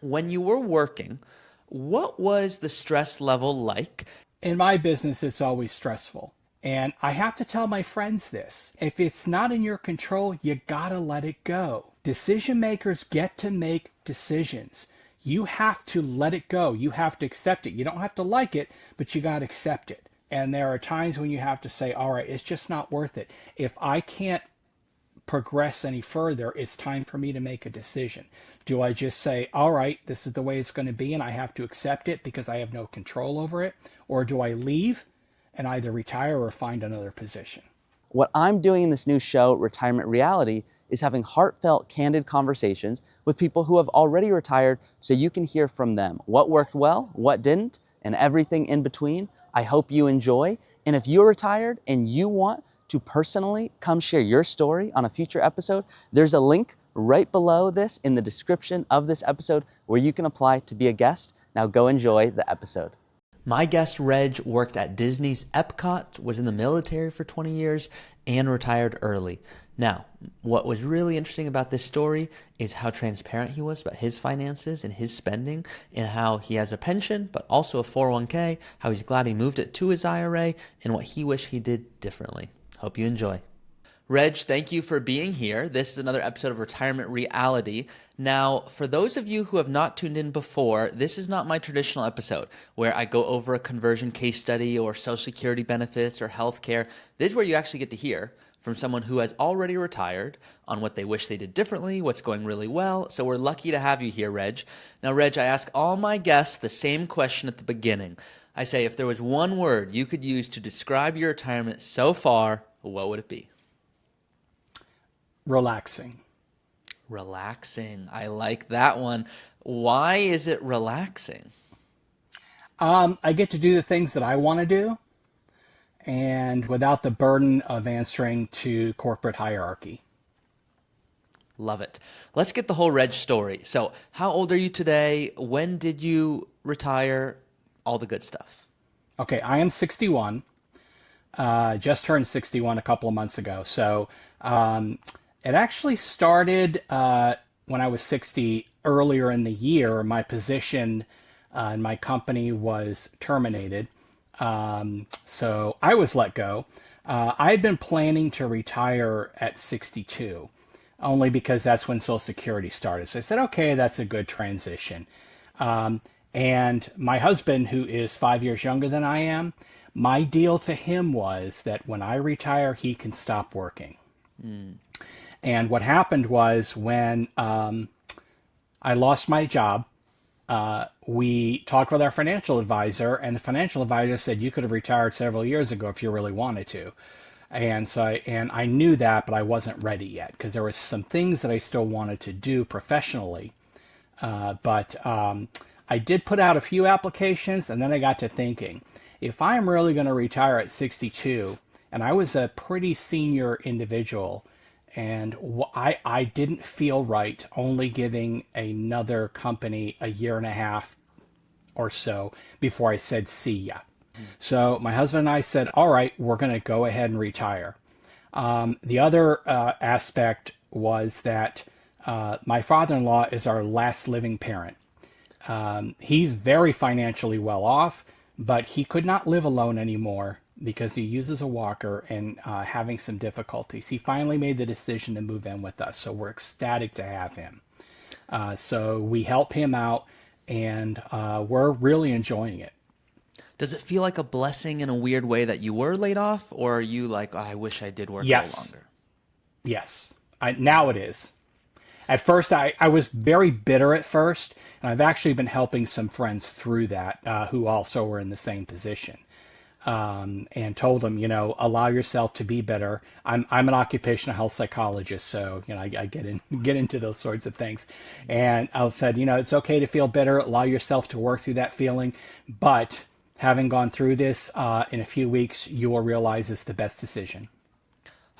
when you were working, what was the stress level like? In my business, it's always stressful. And I have to tell my friends this. If it's not in your control, you gotta let it go. Decision makers get to make decisions. You have to let it go. You have to accept it. You don't have to like it, but you gotta accept it. And there are times when you have to say, all right, it's just not worth it. If I can't progress any further, it's time for me to make a decision. Do I just say, all right, this is the way it's going to be and I have to accept it because I have no control over it? Or do I leave and either retire or find another position? What I'm doing in this new show, Retirement Reality, is having heartfelt, candid conversations with people who have already retired so you can hear from them what worked well, what didn't, and everything in between. I hope you enjoy. And if you're retired and you want to personally come share your story on a future episode, there's a link right below this in the description of this episode where you can apply to be a guest. Now go enjoy the episode. My guest, Reg, worked at Disney's EPCOT, was in the military for 20 years, and retired early. Now, what was really interesting about this story is how transparent he was about his finances and his spending, and how he has a pension, but also a 401k, how he's glad he moved it to his IRA, and what he wished he did differently. Hope you enjoy. Reg, thank you for being here. This is another episode of Retirement Reality. Now, for those of you who have not tuned in before, this is not my traditional episode where I go over a conversion case study or Social Security benefits or healthcare. This is where you actually get to hear from someone who has already retired on what they wish they did differently, what's going really well. So we're lucky to have you here, Reg. Now, Reg, I ask all my guests the same question at the beginning. I say, if there was one word you could use to describe your retirement so far, what would it be? Relaxing. Relaxing. I like that one. Why is it relaxing? I get to do the things that I want to do and without the burden of answering to corporate hierarchy. Love it. Let's get the whole Reg story. So how old are you today? When did you retire? All the good stuff. Okay, I am 61. Just turned 61 a couple of months ago. So it actually started when I was 60 earlier in the year. My position in my company was terminated. So I was let go. I had been planning to retire at 62, only because that's when Social Security started. So I said, okay, that's a good transition. And my husband, who is 5 years younger than I am, my deal to him was that when I retire, he can stop working. And what happened was when I lost my job, we talked with our financial advisor, and the financial advisor said, you could have retired several years ago if you really wanted to. And so I knew that, but I wasn't ready yet because there were some things that I still wanted to do professionally. But I did put out a few applications, and then I got to thinking, if I'm really going to retire at 62, and I was a pretty senior individual, and I didn't feel right only giving another company a year and a half or so before I said see ya. So my husband and I said, all right, we're going to go ahead and retire. The other aspect was that my father-in-law is our last living parent. He's very financially well off, but he could not live alone anymore because he uses a walker and having some difficulties. He finally made the decision to move in with us, so we're ecstatic to have him. So we help him out, and we're really enjoying it. Does it feel like a blessing in a weird way that you were laid off, or are you like, oh, I wish I did work a little longer? Yes. Now it is. At first, I was very bitter at first, and I've actually been helping some friends through that who also were in the same position. And told them, allow yourself to be bitter. I'm an occupational health psychologist, so I get into those sorts of things. And I said, it's okay to feel bitter. Allow yourself to work through that feeling, but having gone through this in a few weeks, you will realize it's the best decision.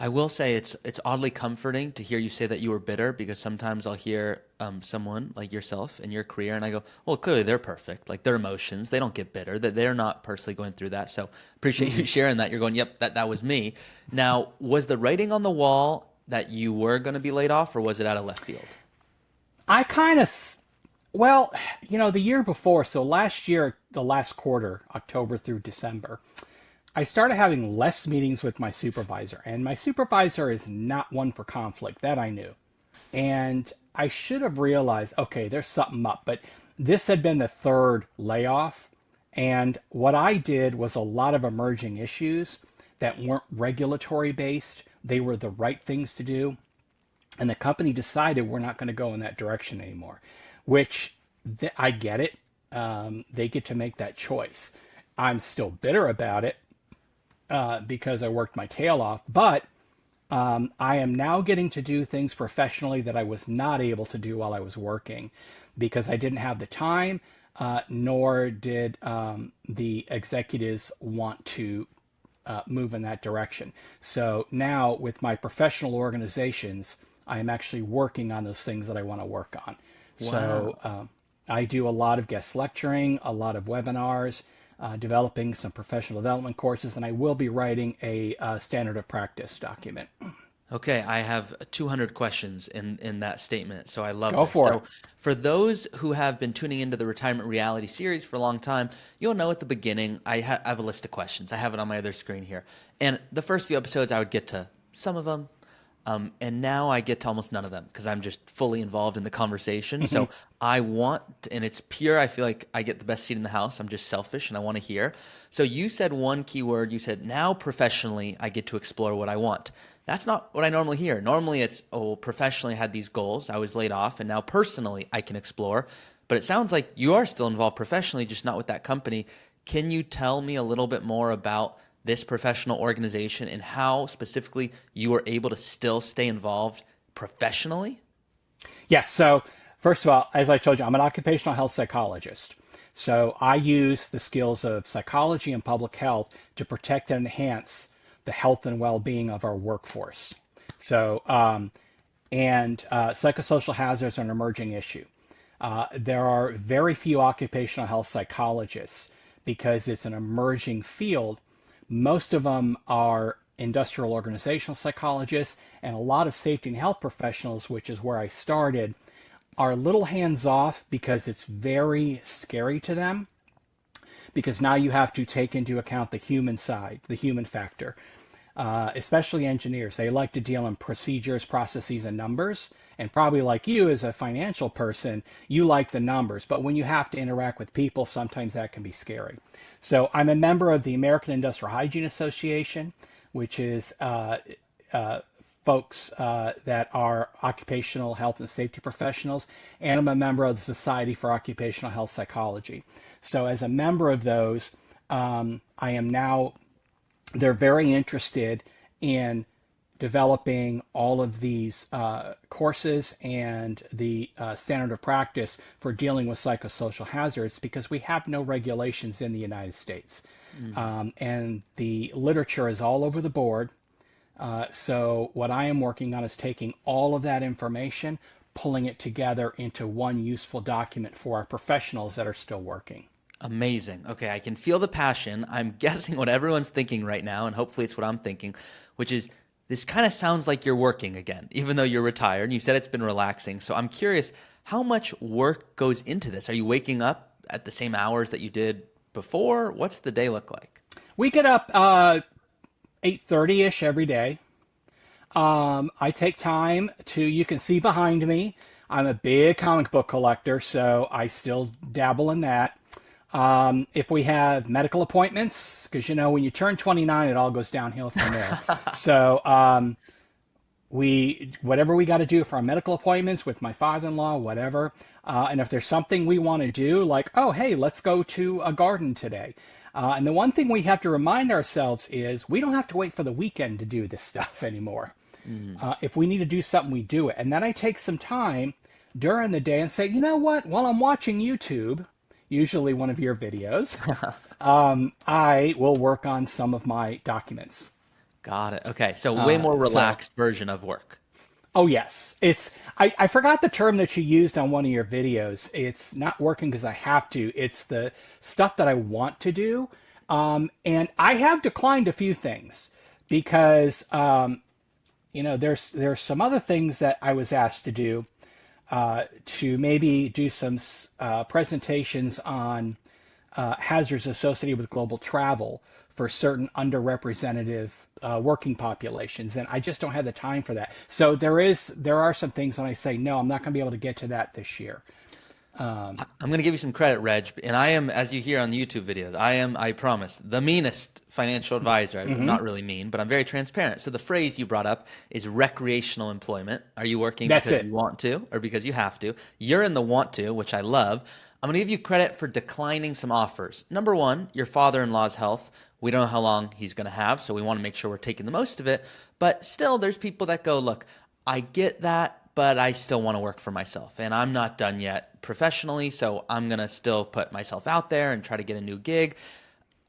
I will say it's oddly comforting to hear you say that you were bitter, because sometimes I'll hear someone like yourself in your career and I go, well, clearly they're perfect. Like their emotions, they don't get bitter, that they're not personally going through that. So appreciate you sharing that. You're going, yep, that was me. Now, was the writing on the wall that you were going to be laid off, or was it out of left field? I kind of Well, the year before, so last year, the last quarter, October through December, I started having less meetings with my supervisor. And my supervisor is not one for conflict, that I knew. And I should have realized, okay, there's something up. But this had been the third layoff. And what I did was a lot of emerging issues that weren't regulatory based. They were the right things to do. And the company decided we're not going to go in that direction anymore, which I get it. They get to make that choice. I'm still bitter about it because I worked my tail off, but I am now getting to do things professionally that I was not able to do while I was working because I didn't have the time, nor did the executives want to move in that direction. So now with my professional organizations, I am actually working on those things that I want to work on. Wow. So I do a lot of guest lecturing, a lot of webinars, developing some professional development courses, and I will be writing a standard of practice document. Okay, I have 200 questions in that statement, so I love Go this. for So it. for those who have been tuning into the Retirement Reality series for a long time, you'll know at the beginning I have a list of questions. I have it on my other screen here. And the first few episodes, I would get to some of them. And now I get to almost none of them because I'm just fully involved in the conversation. So I want, and it's pure, I feel like I get the best seat in the house. I'm just selfish and I want to hear. So you said one key word. You said, now professionally, I get to explore what I want. That's not what I normally hear. Normally it's, oh, professionally I had these goals. I was laid off and now personally I can explore. But it sounds like you are still involved professionally, just not with that company. Can you tell me a little bit more about this professional organization and how specifically you were able to still stay involved professionally? Yes. So first of all, as I told you, I'm an occupational health psychologist. So I use the skills of psychology and public health to protect and enhance the health and well-being of our workforce. So, psychosocial hazards are an emerging issue. There are very few occupational health psychologists because it's an emerging field. Most of them are industrial organizational psychologists, and a lot of safety and health professionals, which is where I started, are a little hands off because it's very scary to them. Because now you have to take into account the human side, the human factor. Especially engineers, they like to deal in procedures, processes, and numbers. And probably like you as a financial person, you like the numbers. But when you have to interact with people, sometimes that can be scary. So I'm a member of the American Industrial Hygiene Association, which is folks that are occupational health and safety professionals. And I'm a member of the Society for Occupational Health Psychology. So as a member of those, I am now, they're very interested in developing all of these courses and the standard of practice for dealing with psychosocial hazards because we have no regulations in the United States. And the literature is all over the board. So what I am working on is taking all of that information, pulling it together into one useful document for our professionals that are still working. Amazing. Okay, I can feel the passion. I'm guessing what everyone's thinking right now, and hopefully it's what I'm thinking, which is this kind of sounds like you're working again, even though you're retired. And you said it's been relaxing. So I'm curious, how much work goes into this? Are you waking up at the same hours that you did before? What's the day look like? We get up 8:30-ish every day. I take time to, you can see behind me, I'm a big comic book collector, so I still dabble in that. If we have medical appointments, because when you turn 29, it all goes downhill from there. So whatever we got to do for our medical appointments with my father-in-law, whatever. And if there's something we want to do, like, oh, hey, let's go to a garden today. And the one thing we have to remind ourselves is we don't have to wait for the weekend to do this stuff anymore. If we need to do something, we do it. And then I take some time during the day and say, you know what, while I'm watching YouTube, usually one of your videos, I will work on some of my documents. Got it. Okay, so way more relaxed version of work. Oh, yes. I forgot the term that you used on one of your videos. It's not working because I have to. It's the stuff that I want to do. And I have declined a few things because, there's some other things that I was asked to do. to maybe do some presentations on hazards associated with global travel for certain underrepresented working populations, and I just don't have the time for that. So there are some things when I say no, I'm not going to be able to get to that this year. I'm going to give you some credit, Reg, and I am, as you hear on the YouTube videos, I promise, the meanest financial advisor. I'm not really mean, but I'm very transparent. So the phrase you brought up is recreational employment. Are you working That's because it. you want to or because you have to? You're in the want to, which I love. I'm going to give you credit for declining some offers. Number one, your father-in-law's health. We don't know how long he's going to have, so we want to make sure we're taking the most of it. But still, there's people that go, look, I get that, but I still want to work for myself. And I'm not done yet professionally, so I'm going to still put myself out there and try to get a new gig.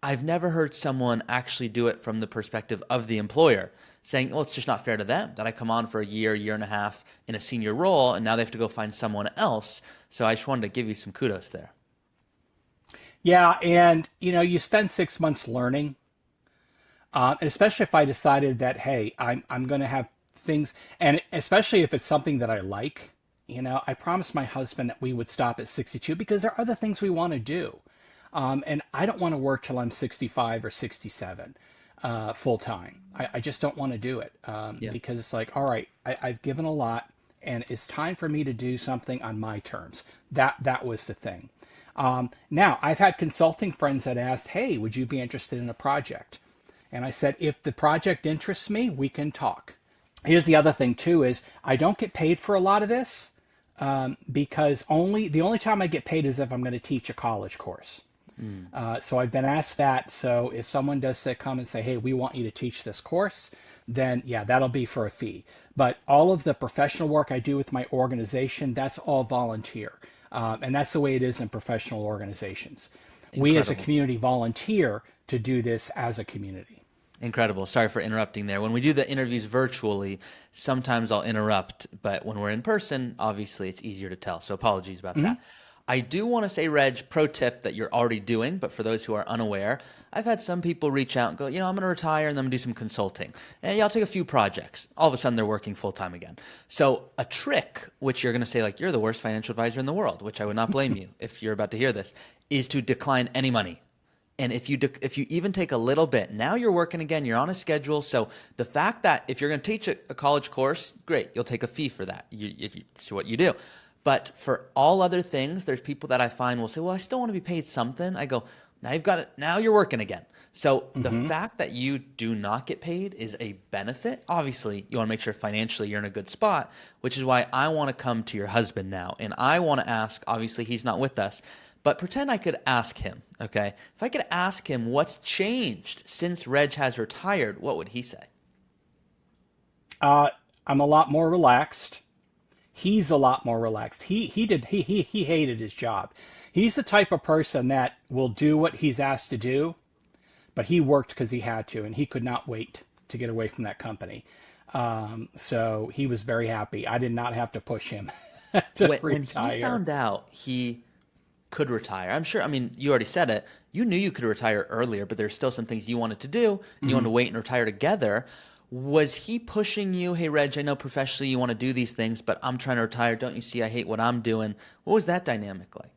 I've never heard someone actually do it from the perspective of the employer, saying, well, it's just not fair to them that I come on for a year and a half in a senior role, and now they have to go find someone else. So I just wanted to give you some kudos there. Yeah, and you spend 6 months learning, and especially if I decided that, hey, I'm going to have things, and especially if it's something that I like. I promised my husband that we would stop at 62 because there are other things we want to do, and I don't want to work till I'm 65 or 67 full time. I just don't want to do it because it's like, all right, I've given a lot, and it's time for me to do something on my terms. That was the thing. Now, I've had consulting friends that asked, hey, would you be interested in a project? And I said, if the project interests me, we can talk. Here's the other thing, too, is I don't get paid for a lot of this because the only time I get paid is if I'm going to teach a college course. So I've been asked that. So if someone does come and say, hey, we want you to teach this course, then yeah, that'll be for a fee. But all of the professional work I do with my organization, that's all volunteer. And that's the way it is in professional organizations. We as a community volunteer to do this as a community. Incredible. Sorry for interrupting there. When we do the interviews virtually, sometimes I'll interrupt, but when we're in person, obviously it's easier to tell. So apologies about that. I do want to say, Reg, pro tip that you're already doing, but for those who are unaware, I've had some people reach out and go, I'm going to retire and then I'm going to do some consulting. And I'll take a few projects. All of a sudden, they're working full time again. So a trick, which you're going to say, like, you're the worst financial advisor in the world, which I would not blame you if you're about to hear this, is to decline any money. And if you even take a little bit, now you're working again, you're on a schedule. So the fact that if you're going to teach a college course, great, you'll take a fee for that. It's what you do. But for all other things, there's people that I find will say, well, I still want to be paid something. I go, now you've got it. Now you're working again. So the fact that you do not get paid is a benefit. Obviously, you want to make sure financially you're in a good spot, which is why I want to come to your husband now. And I want to ask, obviously he's not with us, but pretend I could ask him, okay? If I could ask him what's changed since Reg has retired, what would he say? I'm a lot more relaxed. He's a lot more relaxed. He hated his job. He's the type of person that will do what he's asked to do, but he worked because he had to, and he could not wait to get away from that company. So he was very happy. I did not have to push him to retire. When he found out he could retire, I'm sure, I mean, you already said it, you knew you could retire earlier, but there's still some things you wanted to do, and you wanted to wait and retire together. Was he pushing you, hey, Reg, I know professionally you want to do these things, but I'm trying to retire. Don't you see I hate what I'm doing? What was that dynamic like?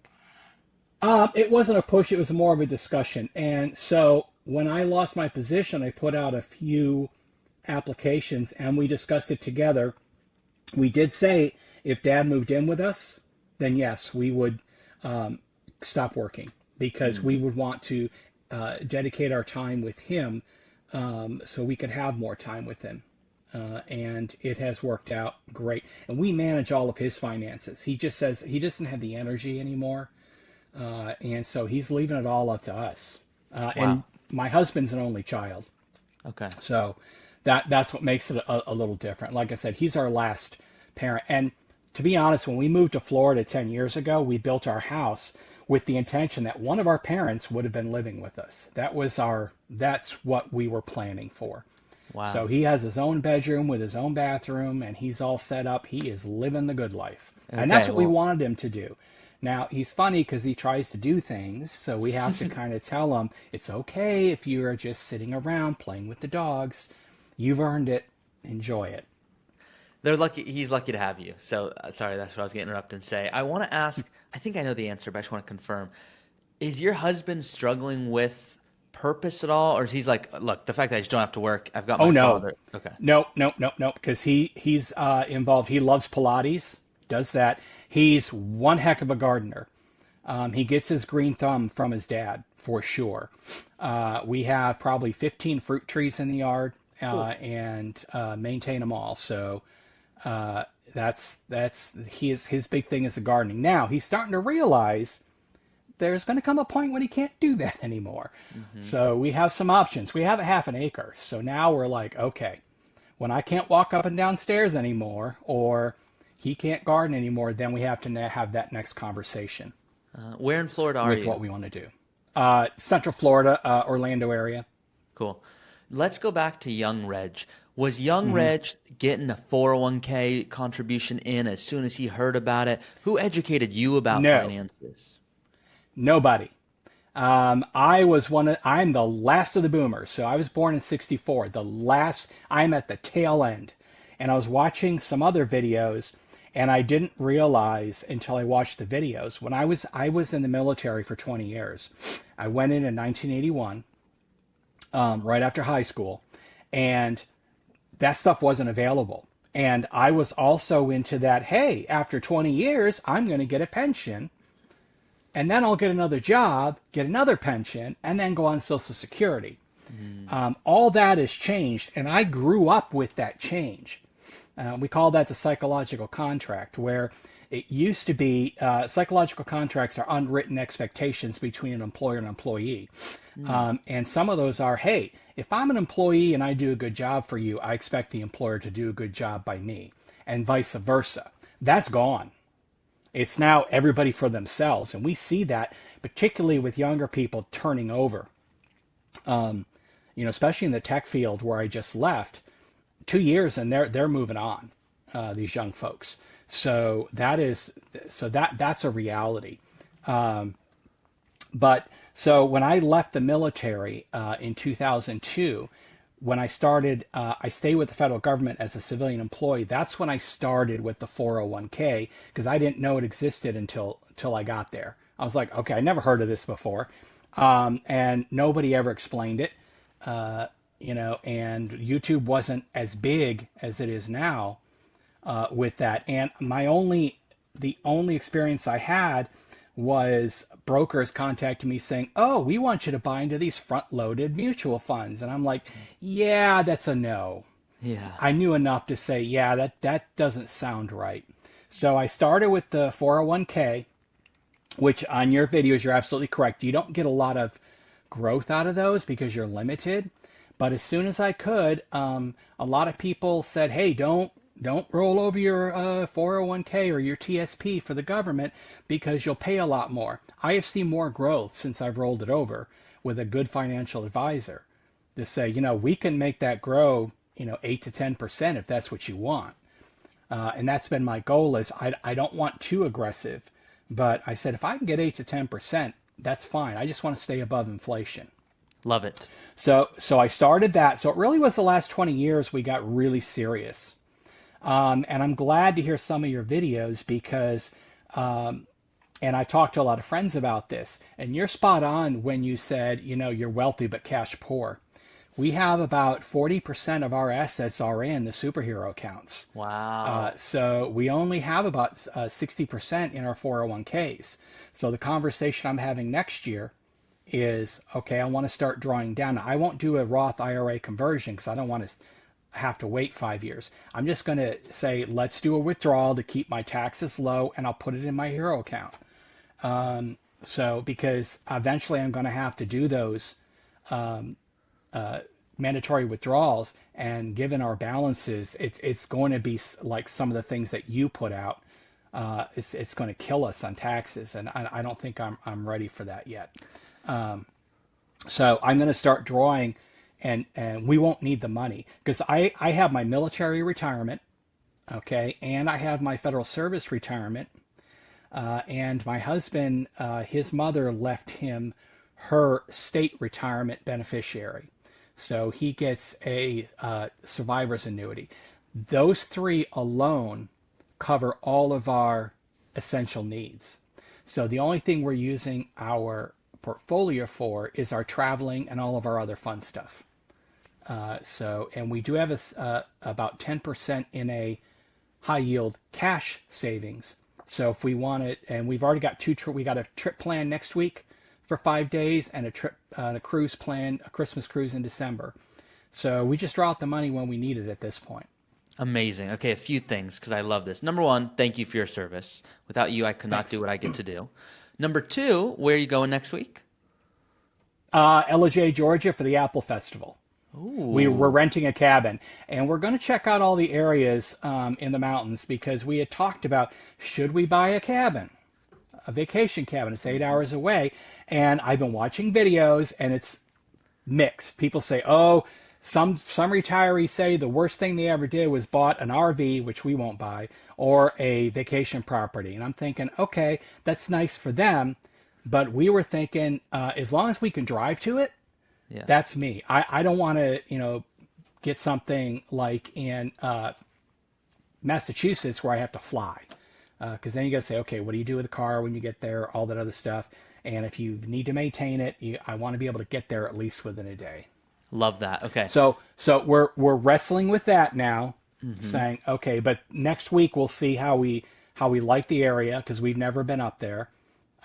It wasn't a push. It was more of a discussion. And so when I lost my position, I put out a few applications and we discussed it together. We did say if Dad moved in with us, then yes, we would stop working because we would want to dedicate our time with him so we could have more time with him. And it has worked out great. And we manage all of his finances. He just says he doesn't have the energy anymore. And so he's leaving it all up to us. And my husband's an only child. Okay. So that's what makes it a little different. Like I said, he's our last parent. And to be honest, when we moved to Florida 10 years ago, we built our house with the intention that one of our parents would have been living with us. That's what we were planning for. Wow. So he has his own bedroom with his own bathroom and he's all set up. He is living the good life. Okay, and that's what we wanted him to do. Now, he's funny because he tries to do things, so we have to kind of tell him, it's okay if you are just sitting around playing with the dogs. You've earned it. Enjoy it. they're lucky. He's lucky to have you. So sorry, that's what I was going to interrupt and say. I want to ask. I think I know the answer, but I just want to confirm. Is your husband struggling with purpose at all, or is he's like, look, the fact that I just don't have to work, I've got Oh my no, father. Okay. no, because he's involved. He loves Pilates, does that. He's one heck of a gardener. He gets his green thumb from his dad for sure. We have probably 15 fruit trees in the yard, Cool. and maintain them all. So that's his big thing is the gardening. Now he's starting to realize there's going to come a point when he can't do that anymore. So we have some options. We have a half an acre. So now we're like, okay, when I can't walk up and down stairs anymore, or he can't garden anymore, then we have to have that next conversation Where in Florida are with you? what we want to do. Central Florida, Orlando area. Cool. Let's go back to young Reg. Was young Reg getting a 401k contribution in as soon as he heard about it? Who educated you about No, finances? nobody. I'm the last of the boomers. So I was born in 64. I'm at the tail end. And I was watching some other videos, and I didn't realize until I watched the videos. When I was in the military for 20 years. I went in 1981, right after high school, and that stuff wasn't available. And I was also into that, hey, after 20 years, I'm going to get a pension, and then I'll get another job, get another pension, and then go on Social Security. All that has changed, and I grew up with that change. We call that the psychological contract, where it used to be psychological contracts are unwritten expectations between an employer and employee. And some of those are, hey, if I'm an employee and I do a good job for you, I expect the employer to do a good job by me, and vice versa. That's gone. It's now everybody for themselves. And we see that particularly with younger people turning over, especially in the tech field where I just left 2 years and they're moving on, these young folks. So that's a reality. But so when I left the military in 2002, when I started, I stayed with the federal government as a civilian employee. That's when I started with the 401k, because I didn't know it existed until I got there. I was like, okay, I never heard of this before, and nobody ever explained it. And YouTube wasn't as big as it is now with that. And the only experience I had was brokers contacting me saying, oh, we want you to buy into these front-loaded mutual funds. And I'm like, yeah, that's a no. Yeah. I knew enough to say, yeah, that doesn't sound right. So I started with the 401k, which on your videos, you're absolutely correct. You don't get a lot of growth out of those because you're limited. But as soon as I could, a lot of people said, hey, don't roll over your 401k or your TSP for the government because you'll pay a lot more. I have seen more growth since I've rolled it over with a good financial advisor to say, we can make that grow, 8 to 10% if that's what you want. And that's been my goal is I don't want too aggressive, but I said, if I can get 8 to 10%, that's fine. I just want to stay above inflation. Love it. So I started that. So it really was the last 20 years we got really serious. And I'm glad to hear some of your videos because, and I've talked to a lot of friends about this, and you're spot on when you said, you're wealthy but cash poor. We have about 40% of our assets are in the superhero accounts. Wow. So we only have about 60% in our 401ks. So the conversation I'm having next year is, okay, I want to start drawing down. I won't do a Roth IRA conversion because I don't want to have to wait 5 years. I'm just going to say, let's do a withdrawal to keep my taxes low, and I'll put it in my hero account. So because eventually I'm going to have to do those mandatory withdrawals, and given our balances, it's going to be like some of the things that you put out. It's going to kill us on taxes, and I don't think I'm ready for that yet. So I'm going to start drawing, and we won't need the money because I have my military retirement, okay, and I have my federal service retirement, and my husband, his mother left him her state retirement beneficiary, so he gets a survivor's annuity. Those three alone cover all of our essential needs. So the only thing we're using our portfolio for is our traveling and all of our other fun stuff. And we do have about 10% in a high yield cash savings. So if we want it, and we've already got we got a trip plan next week for 5 days and a cruise plan, a Christmas cruise in December. So we just draw out the money when we need it at this point. Amazing. Okay, a few things because I love this. Number one, thank you for your service. Without you, I could not do what I get to do. Number two, where are you going next week? LJ, Georgia for the Apple Festival. Ooh. We're renting a cabin, and we're going to check out all the areas in the mountains because we had talked about, should we buy a cabin, a vacation cabin? It's 8 hours away, and I've been watching videos, and it's mixed. People say, oh, some retirees say the worst thing they ever did was bought an RV, which we won't buy, or a vacation property. And I'm thinking, okay, that's nice for them, but we were thinking, as long as we can drive to it, Yeah. that's me. I don't want to, get something like in Massachusetts where I have to fly. Because then you got to say, okay, what do you do with the car when you get there, all that other stuff. And if you need to maintain it, I want to be able to get there at least within a day. Love that. Okay. So we're wrestling with that now, saying, okay, but next week we'll see how we like the area because we've never been up there.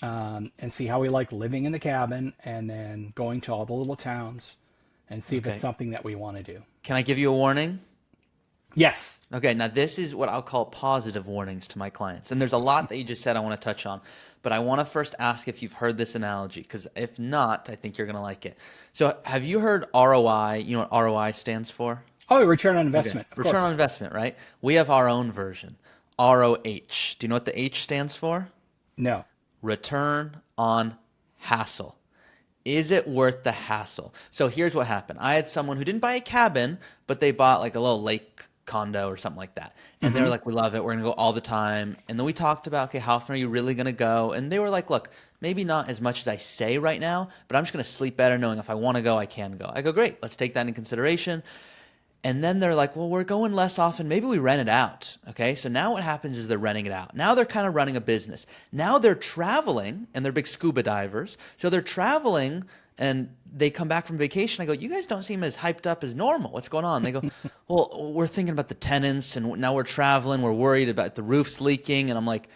And see how we like living in the cabin and then going to all the little towns and see if it's something that we want to do. Can I give you a warning? Yes. Okay, now this is what I'll call positive warnings to my clients. And there's a lot that you just said I want to touch on. But I want to first ask if you've heard this analogy, because if not, I think you're going to like it. So have you heard ROI? You know what ROI stands for? Oh, return on investment. Okay. Return on investment, right? We have our own version, ROH. Do you know what the H stands for? No. Return on hassle. Is it worth the hassle? So here's what happened. I had someone who didn't buy a cabin, but they bought like a little lake condo or something like that. And they were like, we love it. We're going to go all the time. And then we talked about, okay, how often are you really going to go? And they were like, look, maybe not as much as I say right now, but I'm just going to sleep better knowing if I want to go, I can go. I go, great. Let's take that into consideration. And then they're like, well, we're going less often. Maybe we rent it out. Okay. So now what happens is they're renting it out. Now they're kind of running a business. Now they're traveling and they're big scuba divers. So they're traveling and they come back from vacation. I go, you guys don't seem as hyped up as normal. What's going on? They go, well, we're thinking about the tenants and now we're traveling. We're worried about the roofs leaking. And I'm like,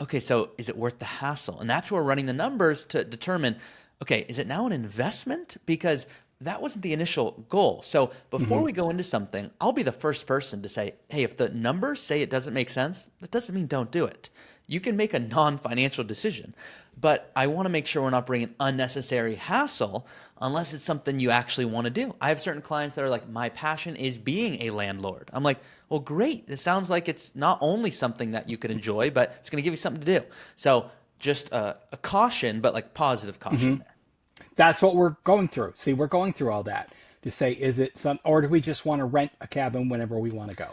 okay, so is it worth the hassle? And that's where we're running the numbers to determine, okay, is it now an investment? Because that wasn't the initial goal. So before we go into something, I'll be the first person to say, hey, if the numbers say it doesn't make sense, that doesn't mean don't do it. You can make a non-financial decision, but I want to make sure we're not bringing unnecessary hassle unless it's something you actually want to do. I have certain clients that are like, my passion is being a landlord. I'm like, well, great. It sounds like it's not only something that you could enjoy, but it's going to give you something to do. So just a caution, but like positive caution there. That's what we're going through. See, we're going through all that to say, is it or do we just want to rent a cabin whenever we want to go?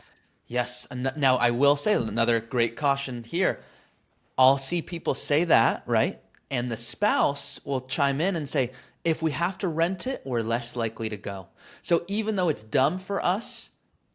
Yes. Now I will say another great caution here. I'll see people say that, right? And the spouse will chime in and say, if we have to rent it, we're less likely to go. So even though it's dumb for us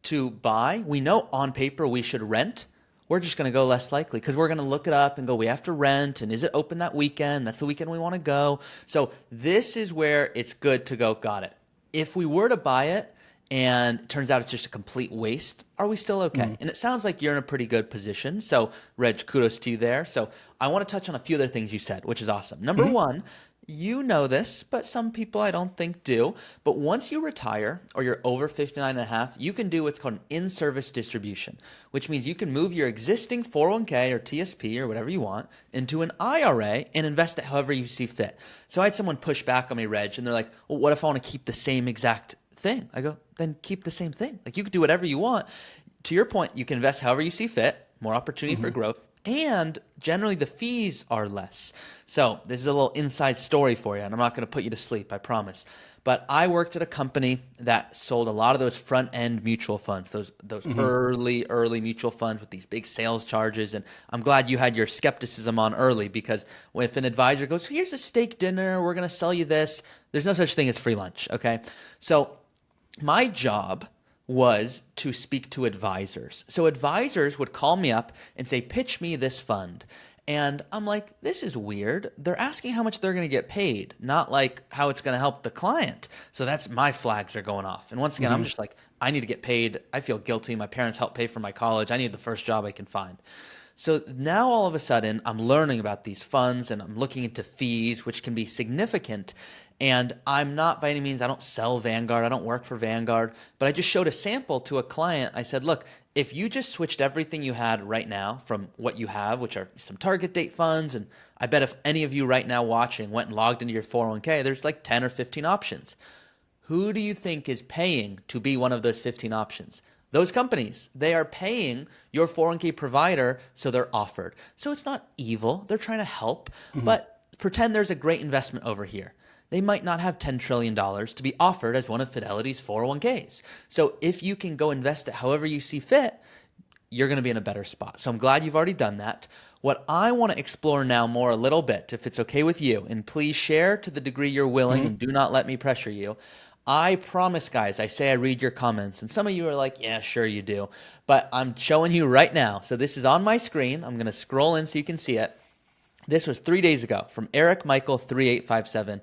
to buy, we know on paper we should rent, we're just going to go less likely because we're going to look it up and go, we have to rent. And is it open that weekend? That's the weekend we want to go. So this is where it's good to go, got it. If we were to buy it and it turns out it's just a complete waste, are we still okay? And it sounds like you're in a pretty good position. So Reg, kudos to you there. So I want to touch on a few other things you said, which is awesome. Number one, you know this, but some people I don't think do. But once you retire or you're over 59 and a half, you can do what's called an in-service distribution, which means you can move your existing 401k or TSP or whatever you want into an IRA and invest it however you see fit. So I had someone push back on me, Reg, and they're like, well, what if I want to keep the same exact thing? I go, then keep the same thing. Like you can do whatever you want. To your point, you can invest however you see fit, more opportunity for growth, and generally the fees are less. So this is a little inside story for you, and I'm not going to put you to sleep, I promise. But I worked at a company that sold a lot of those front-end mutual funds, those early mutual funds with these big sales charges. And I'm glad you had your skepticism on early, because if an advisor goes, here's a steak dinner, we're going to sell you this, there's no such thing as free lunch, okay? So my job was to speak to advisors. So advisors would call me up and say, pitch me this fund. And I'm like, this is weird. They're asking how much they're going to get paid, not like how it's going to help the client. So that's my flags are going off. And once again, I'm just like, I need to get paid. I feel guilty. My parents helped pay for my college. I need the first job I can find. So now all of a sudden I'm learning about these funds and I'm looking into fees, which can be significant. And I'm not by any means, I don't sell Vanguard. I don't work for Vanguard, but I just showed a sample to a client. I said, look, if you just switched everything you had right now from what you have, which are some target date funds, and I bet if any of you right now watching went and logged into your 401k, there's like 10 or 15 options. Who do you think is paying to be one of those 15 options? Those companies. They are paying your 401k provider, so they're offered. So it's not evil. They're trying to help, but pretend there's a great investment over here. They might not have $10 trillion to be offered as one of Fidelity's 401ks. So if you can go invest it however you see fit, you're going to be in a better spot. So I'm glad you've already done that. What I want to explore now more a little bit, if it's okay with you, and please share to the degree you're willing and do not let me pressure you. I promise, guys, I say I read your comments, and some of you are like, yeah, sure you do. But I'm showing you right now. So this is on my screen. I'm going to scroll in so you can see it. This was 3 days ago from Eric Michael 3857,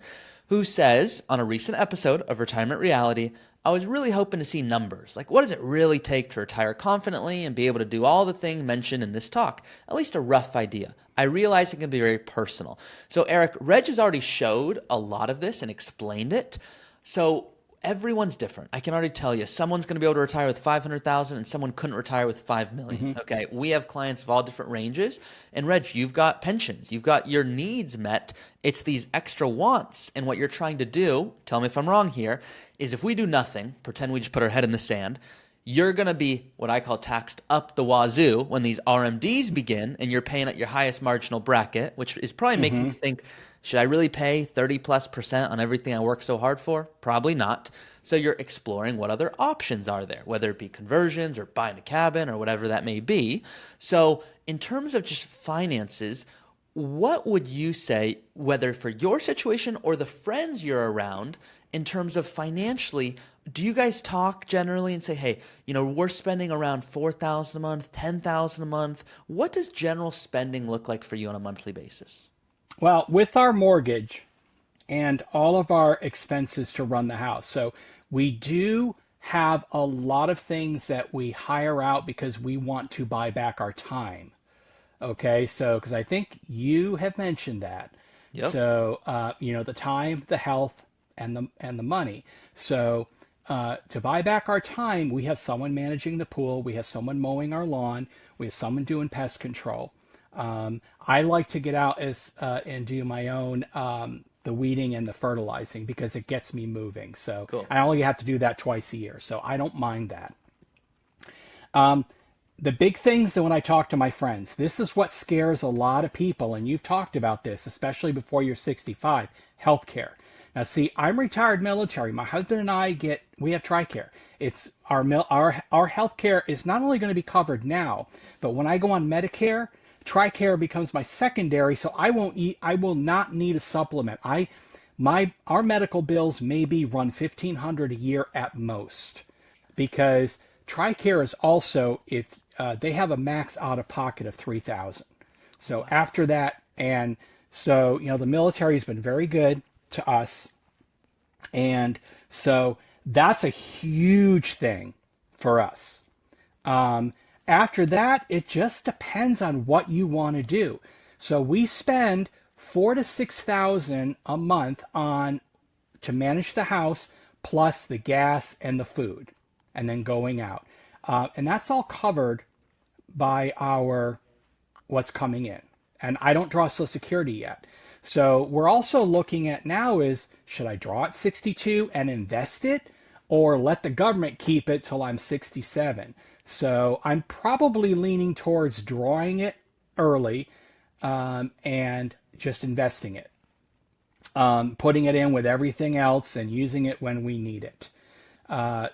who says on a recent episode of Retirement Reality, I was really hoping to see numbers. Like, what does it really take to retire confidently and be able to do all the things mentioned in this talk? At least a rough idea. I realize it can be very personal. So Eric, Reg has already showed a lot of this and explained it. So everyone's different. I can already tell you, someone's going to be able to retire with 500,000 and someone couldn't retire with 5 million. Okay. We have clients of all different ranges. And Reg, you've got pensions, you've got your needs met. It's these extra wants. And what you're trying to do, tell me if I'm wrong here, is if we do nothing, pretend we just put our head in the sand, you're going to be what I call taxed up the wazoo when these RMDs begin and you're paying at your highest marginal bracket, which is probably making you think, should I really pay 30+% on everything I work so hard for? Probably not. So you're exploring what other options are there, whether it be conversions or buying a cabin or whatever that may be. So in terms of just finances, what would you say, whether for your situation or the friends you're around, in terms of financially, do you guys talk generally and say, hey, we're spending around $4,000 a month, $10,000 a month. What does general spending look like for you on a monthly basis? Well, with our mortgage and all of our expenses to run the house, so we do have a lot of things that we hire out because we want to buy back our time. Okay, so because I think you have mentioned that. Yep. So the time, the health, and the money. So to buy back our time, we have someone managing the pool, we have someone mowing our lawn, we have someone doing pest control. I like to get out and do my own the weeding and the fertilizing because it gets me moving. So Cool. I only have to do that twice a year, so I don't mind that. The big things that when I talk to my friends, this is what scares a lot of people, and you've talked about this, especially before you're 65, healthcare. Now, see, I'm retired military. My husband and I we have TRICARE. It's our healthcare is not only going to be covered now, but when I go on Medicare, TRICARE becomes my secondary, so I will not need a supplement. Our medical bills maybe run $1,500 a year at most, because TRICARE is also, if they have a max out of pocket of $3,000. So after that, and so the military has been very good to us, and so that's a huge thing for us. After that, it just depends on what you want to do. So we spend $4,000 to $6,000 a month to manage the house, plus the gas and the food, and then going out, and that's all covered by what's coming in. And I don't draw Social Security yet. So we're also looking at now is, should I draw at 62 and invest it, or let the government keep it till I'm 67? So I'm probably leaning towards drawing it early and just investing it, putting it in with everything else and using it when we need it.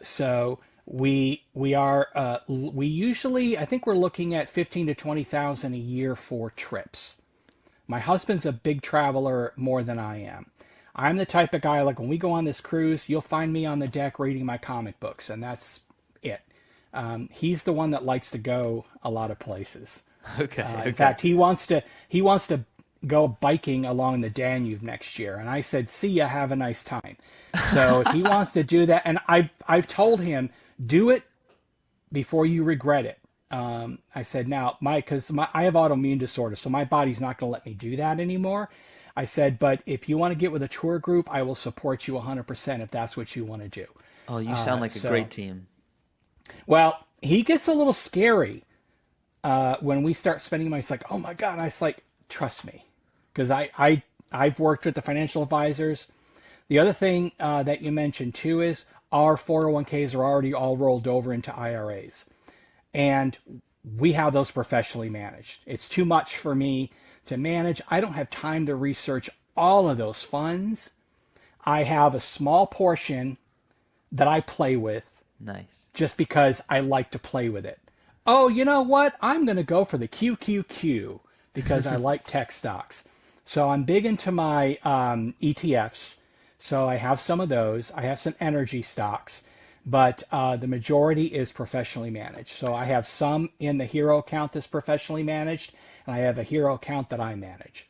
So we usually, I think we're looking at 15 to 20,000 a year for trips. My husband's a big traveler more than I am. I'm the type of guy, like when we go on this cruise, you'll find me on the deck reading my comic books, and that's He's the one that likes to go a lot of places. Okay. In fact, he wants to go biking along the Danube next year, and I said, "See ya, have a nice time." So if he wants to do that, and I've told him, do it before you regret it. I said, now, because I have autoimmune disorder, so my body's not going to let me do that anymore. I said, but if you want to get with a tour group, I will support you 100% if that's what you want to do. Oh, you sound like a great team. Well, he gets a little scary when we start spending money. It's like, oh my God. And I was like, trust me, because I've worked with the financial advisors. The other thing that you mentioned too is our 401ks are already all rolled over into IRAs. And we have those professionally managed. It's too much for me to manage. I don't have time to research all of those funds. I have a small portion that I play with. Nice. Just because I like to play with it. Oh, you know what? I'm going to go for the QQQ because I like tech stocks. So I'm big into my ETFs. So I have some of those. I have some energy stocks, but the majority is professionally managed. So I have some in the Hero account that's professionally managed, and I have a Hero account that I manage.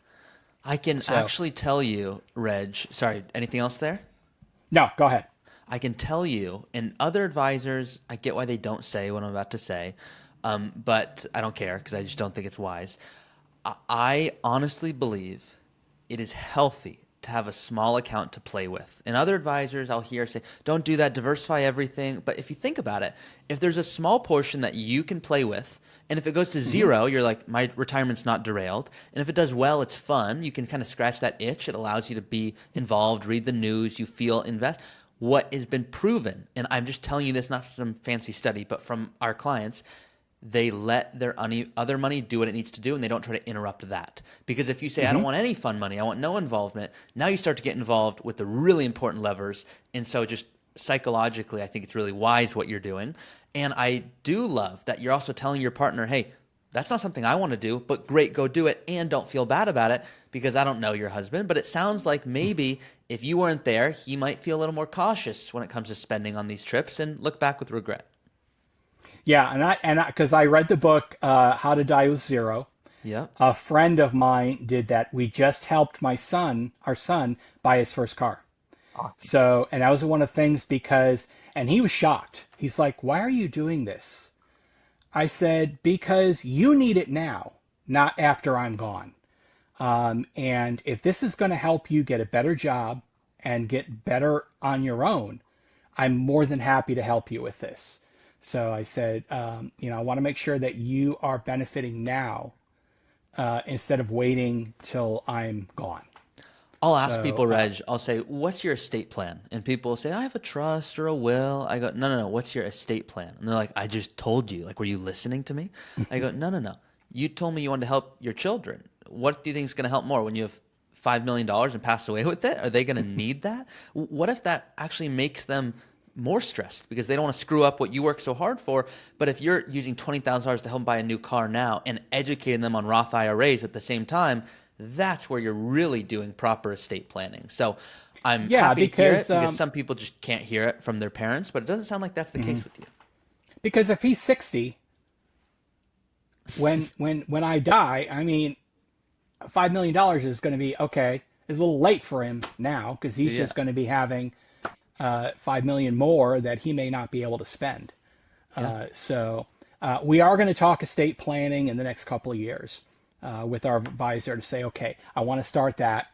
I can actually tell you, Reg, sorry, anything else there? No, go ahead. I can tell you, and other advisors, I get why they don't say what I'm about to say, but I don't care because I just don't think it's wise. I honestly believe it is healthy to have a small account to play with. And other advisors I'll hear say, don't do that, diversify everything. But if you think about it, if there's a small portion that you can play with, and if it goes to zero, you're like, my retirement's not derailed. And if it does well, it's fun. You can kind of scratch that itch. It allows you to be involved, read the news, you feel invest. What has been proven, and I'm just telling you this not from some fancy study, but from our clients, they let their other money do what it needs to do, and they don't try to interrupt that. Because if you say, I don't want any fun money, I want no involvement, now you start to get involved with the really important levers. And so just psychologically, I think it's really wise what you're doing. And I do love that you're also telling your partner, hey, that's not something I want to do, but great, go do it, and don't feel bad about it, because I don't know your husband, but it sounds like maybe if you weren't there, he might feel a little more cautious when it comes to spending on these trips and look back with regret. Yeah, and because I read the book How to Die with Zero. Yeah. A friend of mine did that. We just helped our son, buy his first car. Awesome. So, and that was one of the things and he was shocked. He's like, why are you doing this? I said, because you need it now, not after I'm gone. And if this is going to help you get a better job and get better on your own, I'm more than happy to help you with this. So I said, I want to make sure that you are benefiting now instead of waiting till I'm gone. I'll ask people, Reg, I'll say, what's your estate plan? And people will say, I have a trust or a will. I go, no, what's your estate plan? And they're like, I just told you. Like, were you listening to me? I go, no. You told me you wanted to help your children. What do you think is going to help more when you have $5 million and pass away with it? Are they going to need that? What if that actually makes them more stressed because they don't want to screw up what you work so hard for? But if you're using $20,000 to help them buy a new car now and educating them on Roth IRAs at the same time, that's where you're really doing proper estate planning. So I'm happy to hear it because some people just can't hear it from their parents, but it doesn't sound like that's the case with you. Because if he's 60, when I die, I mean, $5 million is going to be okay. It's a little late for him now because he's just going to be having $5 million more that he may not be able to spend. So we are going to talk estate planning in the next couple of years with our advisor to say, okay, I want to start that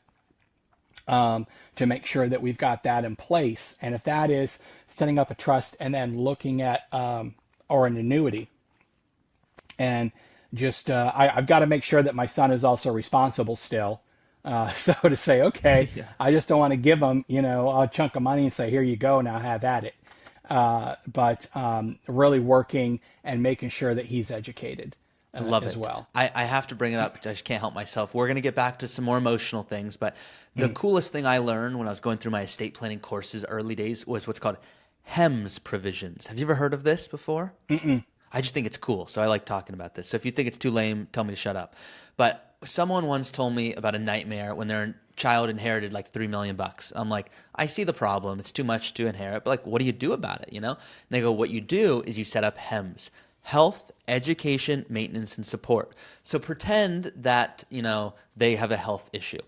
to make sure that we've got that in place. And if that is setting up a trust and then looking at or an annuity, and just I've got to make sure that my son is also responsible still. So to say, okay, I just don't want to give him, a chunk of money and say, here you go, now have at it. But really working and making sure that he's educated. I love as it. well. I have to bring it up. I just can't help myself. We're going to get back to some more emotional things, but the coolest thing I learned when I was going through my estate planning courses early days was what's called HEMS provisions. Have you ever heard of this before? I just think it's cool, so I like talking about this. So if you think it's too lame, tell me to shut up. But someone once told me about a nightmare when their child inherited like $3 million. I'm like, I see the problem. It's too much to inherit, but like, what do you do about it? And they go, what you do is you set up HEMS: health, education, maintenance, and support. So pretend that, they have a health issue.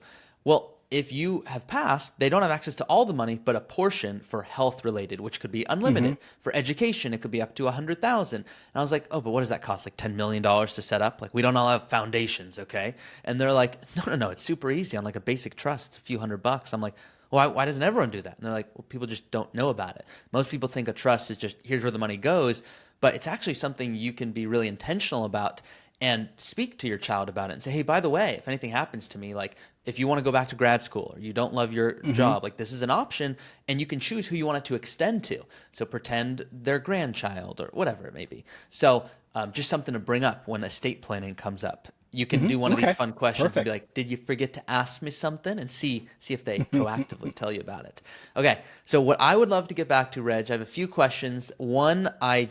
Well, if you have passed, they don't have access to all the money, but a portion for health related, which could be unlimited. For education, it could be up to 100,000. And I was like, oh, but what does that cost? Like $10 million to set up? Like, we don't all have foundations, okay? And they're like, no, it's super easy on like a basic trust. It's a few $100. I'm like, why doesn't everyone do that? And they're like, well, people just don't know about it. Most people think a trust is just, here's where the money goes, but it's actually something you can be really intentional about and speak to your child about it and say, hey, by the way, if anything happens to me, like if you want to go back to grad school or you don't love your job, like this is an option, and you can choose who you want it to extend to. So pretend their grandchild or whatever it may be. So just something to bring up when estate planning comes up. You can do one of these fun questions and be like, did you forget to ask me something? And see if they proactively tell you about it. Okay, so what I would love to get back to, Reg, I have a few questions. One, I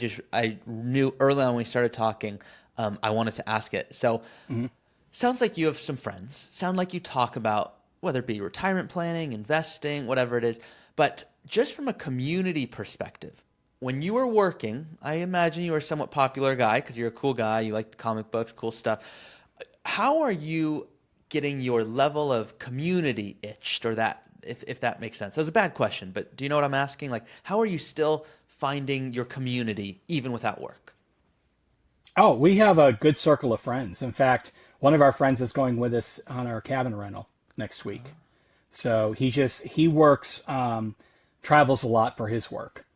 knew early on when we started talking, I wanted to ask it. So sounds like you have some friends. Sound like you talk about whether it be retirement planning, investing, whatever it is. But just from a community perspective, when you were working, I imagine you were a somewhat popular guy because you're a cool guy. You like comic books, cool stuff. How are you getting your level of community itched, or that, if that makes sense? That was a bad question, but do you know what I'm asking? Like, how are you still finding your community even without work? Oh, we have a good circle of friends. In fact, one of our friends is going with us on our cabin rental next week. So he works, travels a lot for his work.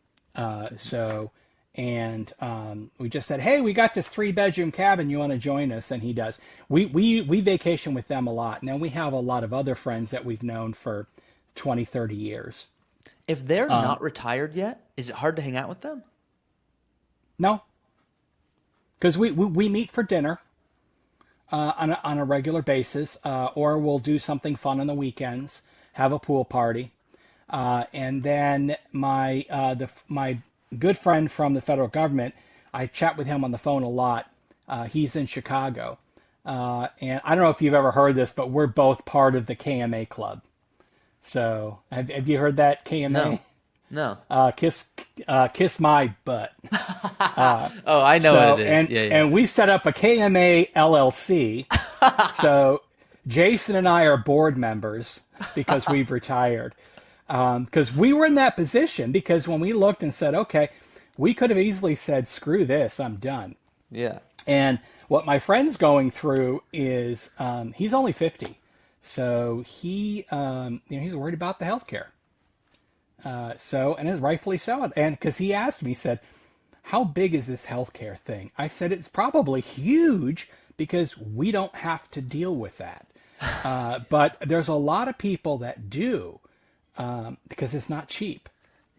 We just said, hey, we got this 3-bedroom cabin. You want to join us? And he does. We vacation with them a lot. Now we have a lot of other friends that we've known for 20, 30 years. If they're not retired yet, is it hard to hang out with them? No, because we meet for dinner on a regular basis, or we'll do something fun on the weekends, have a pool party, and then my good friend from the federal government, I chat with him on the phone a lot. He's in Chicago, and I don't know if you've ever heard this, but we're both part of the KMA club. So have you heard that, KMA? No. Kiss my butt. Oh, I know what it is. And we set up a KMA LLC. So Jason and I are board members because we've retired. Because we were in that position, because when we looked and said, okay, we could have easily said, screw this, I'm done. Yeah. And what my friend's going through is he's only 50. So he's worried about the healthcare. And it's rightfully so. And because he asked me, he said, how big is this healthcare thing? I said, it's probably huge because we don't have to deal with that. But there's a lot of people that do, because it's not cheap.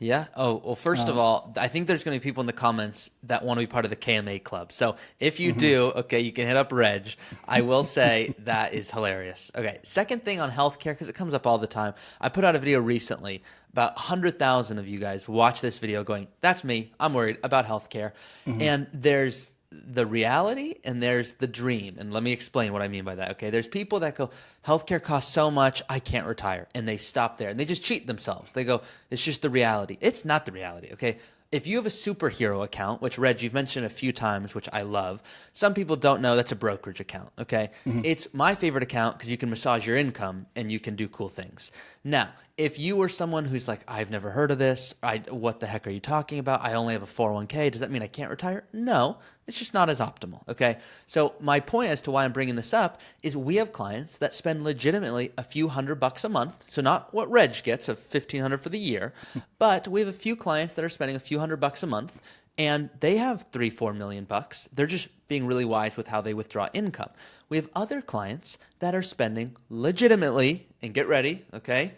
Yeah. Oh, well, first of all, I think there's going to be people in the comments that want to be part of the KMA club. So if you do, okay, you can hit up Reg. I will say that is hilarious. Okay. Second thing on healthcare, because it comes up all the time. I put out a video recently. About 100,000 of you guys watch this video going, that's me. I'm worried about healthcare. And there's the reality and there's the dream. And let me explain what I mean by that. Okay. There's people that go, healthcare costs so much, I can't retire. And they stop there and they just cheat themselves. They go, it's just the reality. It's not the reality. Okay. If you have a superhero account, which Reg, you've mentioned a few times, which I love, some people don't know that's a brokerage account. Okay. It's my favorite account because you can massage your income and you can do cool things. Now, if you were someone who's like, I've never heard of this, what the heck are you talking about? I only have a 401k. Does that mean I can't retire? No, it's just not as optimal. Okay. So my point as to why I'm bringing this up is we have clients that spend legitimately a few $100 a month. So not what Reg gets of $1,500 for the year, but we have a few clients that are spending a few $100 a month and they have $3-4 million. They're just being really wise with how they withdraw income. We have other clients that are spending legitimately, and get ready, okay,